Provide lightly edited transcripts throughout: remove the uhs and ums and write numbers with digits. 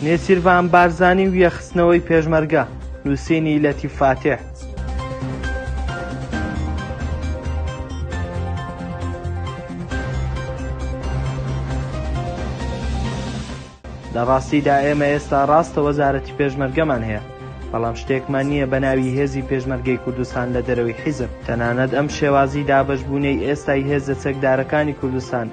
نێچیروان بارزانی و یەخستنەوەی پێشمەرگە، نووسینی لەتیف فاتح. لە ڕاستیدا ئێمە ئێستا ڕاستە وەزارەتی پێشمەرگەمان هەیە، بەڵام شتێکمان نییە بە ناوی هێزی پێشمەرگەی کوردستان لە دەرەوەی حیزب. تەنانەت ئەم شێوازی دابەشبوونەی ئێستای هێزە چەکدارەکانی کوردستان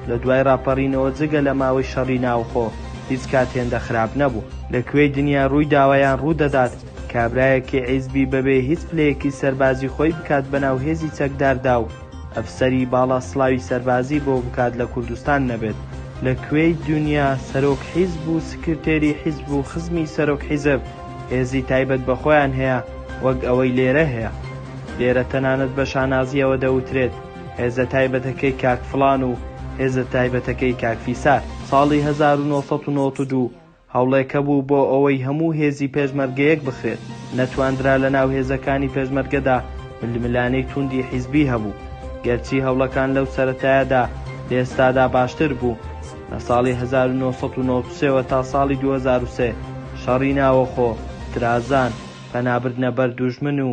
لە دوای ڕاپەڕینەوە جگە لە ماوەی شەڕی ناوخۆ هیچ کاتێندا خراپ نەبوو. لە کوێی دنیا ڕووی داوایان ڕوودەدات کابرایەکی حیزبی بەبێ هیچ پلەیەکی سەربازی خۆی بکات بەناو هێزی چەکداردا و ئەفسەری باڵا سڵاوی سەربازی بۆ بکات لە کوردستان نەبێت. لە کوێی دنیا سەرۆک حیزب و سکرتێری حیزب و خزمی سەرۆک حیزب هێزی تایبەت بە خۆیان هەیە وەک ئەوەی لێرە هەیە. لێرە تەنانەت بە شانازیەوە دەوترێت هێزە تایبەتەکەی کاک فڵان و هێزە تایبەتەکەی کاک فیسار. ساڵی 1992 هەوڵێکە بوو بۆ ئەوەی هەموو هێزی پێشمەرگەیەک بخرێت. نەتواندرا لە ناو هێزەکانی پێشمەرگەدا ململانەی توندی حیزبی هەبوو، گەرچی هەوڵەکان لەو سەرەتایەدا لە ئێستادا باشتر بوو. لە ساڵی 1993 تا ساڵی 2003 شەڕی ناوەخۆ، درازان، پەنابردنە بەر دوژمن و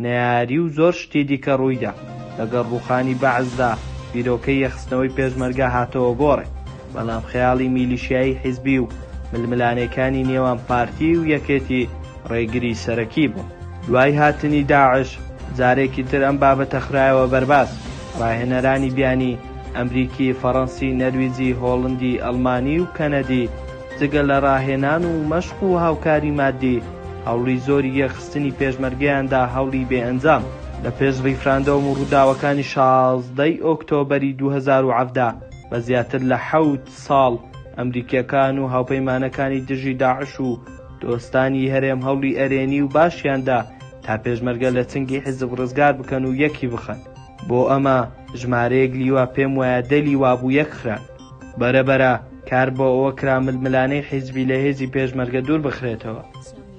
نەیاری و زۆر شتی دیکە ڕوویدا. لەگەڵ ڕووخانی بەعزدا بیرۆکەی یەخستنەوەی پێشمەرگە هاتەوە گۆڕێ، بەڵام خەیاڵی میلیشیایی حیزبی و ململانەکانی نێوان پارتی و یەکێتی ڕێگری سەرەکی بوو. دوای هاتنی داعش جارێکی تر ئەم بابەتە خرایەوە بەرباز. ڕاهێنەرانی بیانی ئەمریکی، فەڕەنسی، نەرویجی، هۆڵندی، ئەڵمانی و کەنەدی جگە لە ڕاهێنان و مەشق و هاوکاری مادی هەوڵی زۆری یەخستنی پێشمەرگەیاندا هەوڵی بێئەنجام. لە پێش ڕیفراندۆم و ڕووداوەکانی 16 ئۆکتۆبەری 2017 بە زیاتر لە 7 ساڵ ئەمریکیەکان و هاوپەیمانەکانی دژی داعش و دۆستانی هەرێم هەوڵی ئەرێنی و باشیاندا تا پێشمەرگە لە چنگی حیزب ڕزگار بکەن و یەکی بخەن. بۆ ئەمە ژمارەیەک لیوا پێم وایە دەلی وابوو یەک خران. بەرەبەرە کار بۆ ئەوە کرا ململانەی حیزبی لە هێزی پێشمەرگە دوور بخرێتەوە.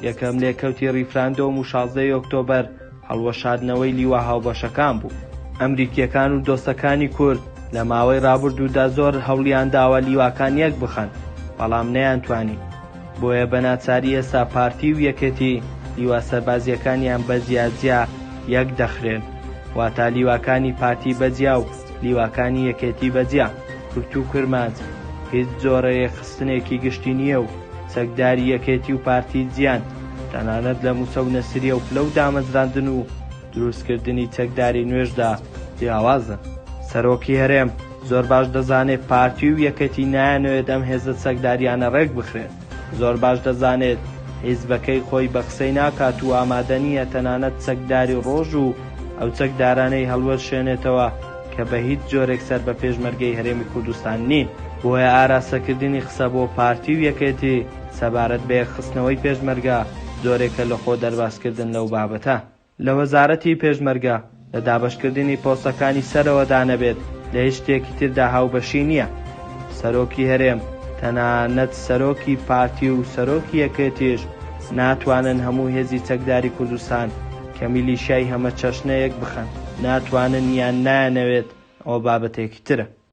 یەکەم لێکەوتی ڕیفراندۆم و 16 ئۆکتۆبەر هەڵوەشاردنەوەی لیوا هاوبەشەکان بوو. ئەمریکیەکان و دۆستەکانی کورد لە ماوەی ڕابردوودا زۆر هەوڵیان داوە لیواکان یەک بخەن، بەڵام نەیانتوانی. بۆیە بە ناچاری ئێستا پارتی و یەکێتی لیوا سەربازیەکانیان بە جیاجیا یەک دەخرێن، واتە لیواکانی پارتی بەجیا و لیواکانی یەکێتی بەجیا. کورت و کرمانج هیچ جۆرە یەخستنێکی گشتی نییە و چەکداری یەکێتی و پارتی جیان تەنانەت لە موسە و نەسریە و پلە و دامەزراندن و دروستکردنی چەکداری نوێژدا جیاوازن. سەرۆکی هەرێم زۆر باش دەزانێت پارتی و یەکەتی نایانەوێت ئەم هێزە چەکداریانە ڕێک بخرێت. زۆر باش دەزانێت حیزبەکەی خۆی بە قسەی ناکات و ئامادە نییە تەنانەت چەکداری ڕۆژ و ئەو چەکدارانەی هەڵوەشێنێتەوە کە بە هیچ جۆرێک سەر بە پێشمەرگەی هەرێمی کوردستان نین. بۆیە ئاراسەکردنی قسە بۆ پارتی و یەکێتی سەبارەت بە یەخستنەوەی پێشمەرگە زۆرێکە لە خۆ دەرباسکردن لەو بابەتە. لە وەزارەتی پێشمەرگە لە دابەشکردنی پۆستەکانی سەرەوەدا نەبێت لە هیچ شتێکی تردا هاوبەشی نییە. سەرۆکی هەرێم تەنانەت سەرۆکی پارتی و سەرۆکی یەکێتیش ناتوانن هەموو هێزی چەکداری کوردستان کە میلیشیای هەمە چەشنەیەک بخەن. ناتوانن یان نایانەوێت، ئەوە بابەتێکی ترە.